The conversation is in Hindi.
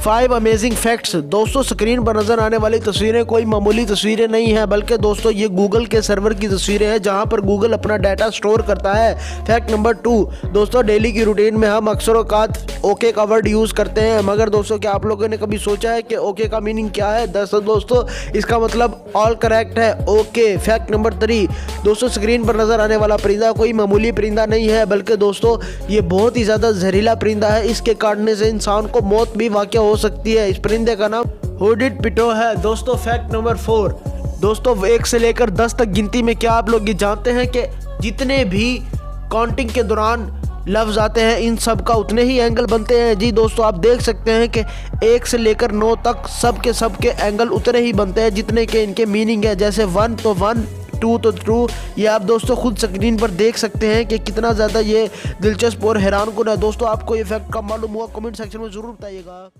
5 अमेजिंग फैक्ट्स। दोस्तों स्क्रीन पर नजर आने वाली तस्वीरें कोई मामूली तस्वीरें नहीं है, बल्कि दोस्तों ये गूगल के सर्वर की तस्वीरें हैं जहां पर गूगल अपना डाटा स्टोर करता है। फैक्ट नंबर 2, दोस्तों डेली की रूटीन में हम अक्सर औकात ओके का वर्ड यूज़ करते हैं, मगर दोस्तों क्या आप लोगों ने कभी सोचा है कि ओके का मीनिंग क्या है? दोस्तों इसका मतलब ऑल करेक्ट है, ओके। फैक्ट नंबर 3, दोस्तों स्क्रीन पर नजर आने वाला परिंदा कोई मामूली परिंदा नहीं है, बल्कि दोस्तों ये बहुत ही ज़्यादा जहरीला परिंदा है। इसके काटने से इंसान को मौत भी वाक़या हो सकती है। इस परिंदे का नाम हुडिड पिटो है। दोस्तों फैक्ट नंबर 4, दोस्तों 1 से लेकर 10 तक गिनती में क्या आप लोग ये जानते हैं कि जितने भी काउंटिंग के दौरान लफ्ज़ आते हैं इन सब का उतने ही एंगल बनते हैं? जी दोस्तों आप देख सकते हैं कि 1 से लेकर 9 तक सब के एंगल उतने ही बनते हैं जितने के इनके मीनिंग है। जैसे 1 तो 1, 2 तो 2। ये आप दोस्तों खुद स्क्रीन पर देख सकते हैं कि कितना ज़्यादा ये दिलचस्प और हैरान कुन है। दोस्तों आपको ये फैक्ट कब मालूम हुआ? कमेंट सेक्शन में ज़रूर बताइएगा।